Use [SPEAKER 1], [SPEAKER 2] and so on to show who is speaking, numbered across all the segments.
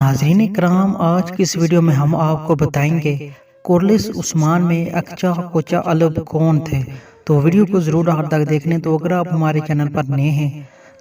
[SPEAKER 1] ناظرین کرام، آج کی اس ویڈیو میں ہم آپ کو بتائیں گے کورلس عثمان میں اقچا کوچا الب کون تھے۔ تو ویڈیو کو ضرور آخر تک دیکھیں۔ تو اگر آپ ہمارے چینل پر نئے ہیں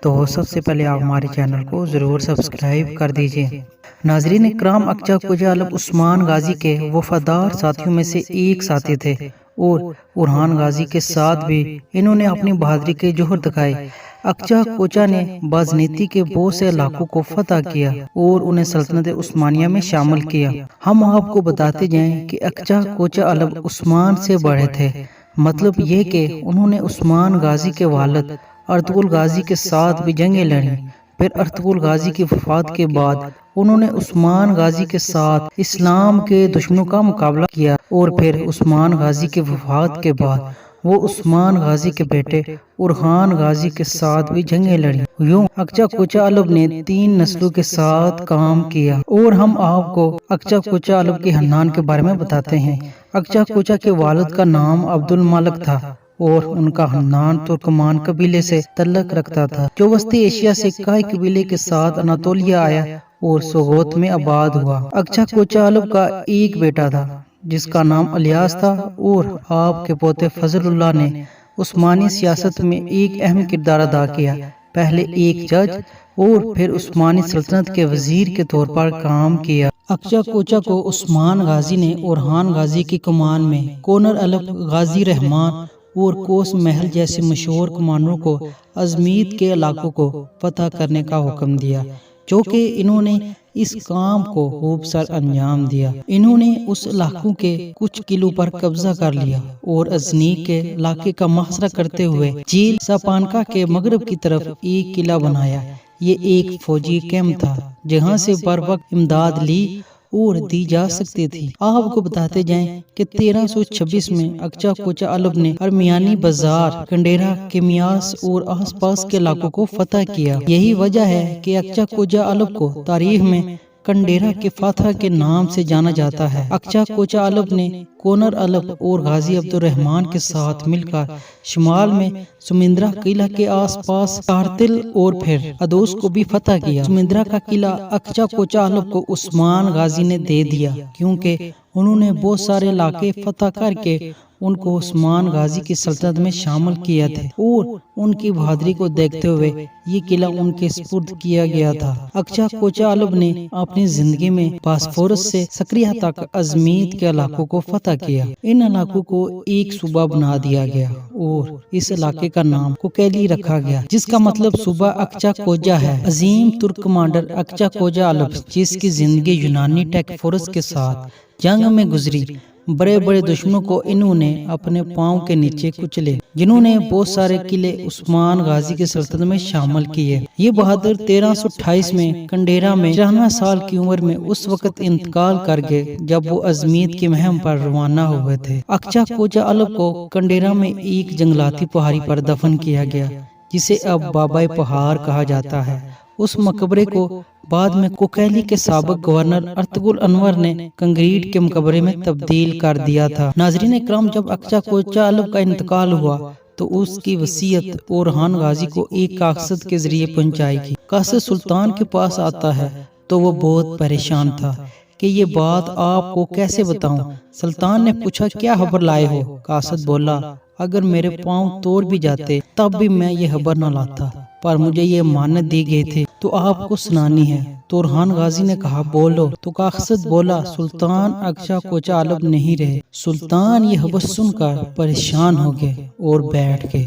[SPEAKER 1] تو سب سے پہلے آپ ہمارے چینل کو ضرور سبسکرائب کر دیجئے۔ ناظرین کرام، اقچا کوچا الب عثمان غازی کے وفادار ساتھیوں میں سے ایک ساتھی تھے اور اورحان غازی کے ساتھ بھی انہوں نے اپنی بہادری کے جوہر دکھائے۔ اقچا کوچا نے بازنیتی کے بہت سے علاقوں کو فتح کیا اور انہیں سلطنت عثمانیہ میں شامل کیا۔ ہم آپ کو بتاتے جائیں کہ اقچا کوچا الب عثمان سے بڑے تھے، مطلب یہ کہ انہوں نے عثمان غازی کے والد ارطغرل غازی کے ساتھ بھی جنگیں لڑیں۔ پھر ارطغرل غازی کی وفات کے بعد انہوں نے عثمان غازی کے ساتھ اسلام کے دشمنوں کا مقابلہ کیا اور پھر عثمان غازی کی وفات کے بعد وہ عثمان غازی کے بیٹے اورحان غازی کے ساتھ بھی جنگیں لڑیں۔ یوں اقچا کوچا الب نے 3 نسلوں کے ساتھ کام کیا اور ہم آپ کو اقچا کوچا الب کے خاندان کے بارے میں بتاتے ہیں۔ اقچا کوچا کے والد کا نام عبد الملک تھا اور ان کا خاندان ترکمان قبیلے سے تعلق رکھتا تھا جو وسطی ایشیا سے کائی قبیلے کے ساتھ اناطولیہ آیا اور سوغوت میں آباد ہوا۔ اقچا کوچا الب کا ایک بیٹا تھا جس کا نام الیاس تھا اور آپ کے پوتے فضل اللہ نے عثمانی سیاست میں ایک اہم کردار ادا کیا۔ پہلے ایک جج اور پھر عثمانی سلطنت کے وزیر کے طور پر کام کیا۔ اقچا کوچا کو عثمان غازی نے اورحان غازی کی کمان میں کونر الب، غازی رحمان اور کوس محل جیسے مشہور کمانڈروں کو ازمیت کے علاقوں کو فتح کرنے کا حکم دیا، جو کہ انہوں نے اس کام کو خوب سر انجام دیا۔ انہوں نے اس علاقوں کے کچھ قلعوں پر قبضہ کر لیا اور ازنیک کے علاقے کا محاصرہ کرتے ہوئے جھیل ساپانکا کے مغرب کی طرف ایک قلعہ بنایا۔ یہ ایک فوجی کیمپ تھا جہاں سے بر وقت امداد لی اور دی جا سکتی تھی۔ آپ کو بتاتے جائیں کہ 1326 میں اقچا کوچا الب نے ارمیانی بازار، کنڈیرا، کیمیاس اور آس پاس کے علاقوں کو فتح کیا۔ یہی وجہ ہے کہ اقچا کوچا الب کو تاریخ میں کنڈیرا کے فاتح کے نام سے جانا جاتا ہے۔ اقچا کوچا الب نے کونر الب اور غازی عبد الرحمن کے ساتھ مل کر شمال میں سمندرا قلعہ کے آس پاس کارتل اور پھر ادوس کو بھی فتح کیا۔ سمندرا کا قلعہ اقچا کوچا الب کو عثمان غازی نے دے دیا کیونکہ انہوں نے بہت سارے علاقے فتح کر کے ان کو عثمان غازی کی سلطنت میں شامل کیا تھے اور ان کی بہادری کو دیکھتے ہوئے یہ قلعہ ان کے سپرد کیا گیا تھا۔ اقچا کوچا الب نے اپنی زندگی میں باسفورس سے سکریہ تک ازمیت کے علاقوں کو فتح کیا۔ ان علاقوں کو ایک صوبہ بنا دیا گیا اور اس علاقے کا نام کوکیلی رکھا گیا جس کا مطلب صوبہ اقچا کوجا ہے۔ عظیم ترک کمانڈر اقچا کوجا الب، جس کی زندگی یونانی ٹیک فورس کے ساتھ جنگ میں گزری، بڑے بڑے دشمنوں کو انہوں نے اپنے پاؤں کے نیچے کچلے، جنہوں نے بہت سارے قلعے عثمان غازی کی سلطنت میں شامل کیے۔ یہ بہادر 1328 میں کنڈیرا میں 94 سال کی عمر میں اس وقت انتقال کر گئے جب وہ ازمیت کی مہم پر روانہ ہوئے تھے۔ اقچا کوچا الب کو کنڈیرا میں ایک جنگلاتی پہاڑی پر دفن کیا گیا جسے اب بابائے پہاڑ کہا جاتا ہے۔ اس مقبرے کو بعد میں کوکیلی کے سابق گورنر ارطغرل انور نے کنکریٹ کے مقبرے میں تبدیل کر دیا تھا۔ ناظرین اکرام، جب اقچا کوچا الب کا انتقال ہوا تو اس کی وصیت اورحان غازی کو ایک قاصد کے ذریعے پہنچائی گئی۔ قاصد سلطان کے پاس آتا ہے تو وہ بہت پریشان تھا کہ یہ بات آپ کو کیسے بتاؤں۔ سلطان نے پوچھا، کیا خبر لائے ہو؟ قاصد بولا، اگر میرے پاؤں توڑ بھی جاتے تب بھی میں یہ خبر نہ لاتا، پر مجھے یہ امانت دی گئی تھی تو آپ کو سنانی ہے۔ تو اورحان غازی نے کہا، بولو۔ تو قاصد بولا، سلطان اقچا کوچا الب نہیں رہے۔ سلطان یہ خبر سن کر پریشان ہو گئے اور بیٹھ گئے۔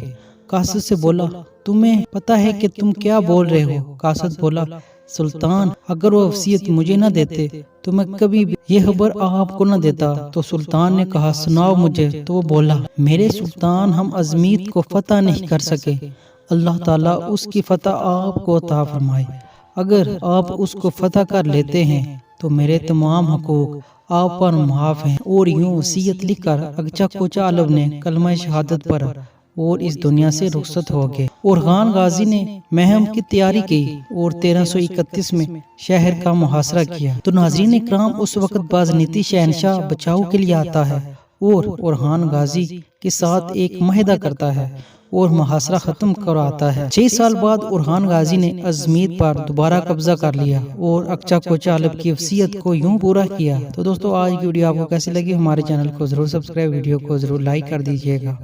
[SPEAKER 1] قاصد سے بولا، تمہیں پتا ہے کہ تم کیا بول رہے ہو؟ قاصد بولا، سلطان اگر وہ وصیت مجھے نہ دیتے تو میں کبھی بھی یہ خبر آپ کو نہ دیتا۔ تو سلطان نے کہا، سناؤ مجھے۔ تو وہ بولا، میرے سلطان، ہم ازمیت کو فتح نہیں کر سکے، اللہ تعالیٰ اس کی فتح آپ کو عطا فرمائے۔ اگر آپ اس کو فتح کر لیتے ہیں تو میرے تمام حقوق آپ پر معاف ہیں۔ اور یوں وصیت لکھ کر اقچا کوچا الب نے کلمہ شہادت پڑھا اور اس دنیا سے رخصت ہو گئے۔ اورحان غازی نے مہم کی تیاری کی اور 1331 میں شہر کا محاصرہ کیا۔ تو ناظرین اکرام، اس وقت بازنیتی شہنشاہ بچاؤ کے لیے آتا ہے اور اورحان غازی کے ساتھ ایک معاہدہ کرتا ہے اور محاصرہ ختم کراتا ہے۔ 6 سال بعد اورحان غازی نے ازمید پر دوبارہ قبضہ کر لیا اور اقچا کوچا الب کی وصیت کو یوں پورا کیا۔ تو دوستو آج کی ویڈیو آپ کو کیسی لگی؟ ہمارے چینل کو ضرور سبسکرائب، ویڈیو کو ضرور لائک کر دیجیے گا۔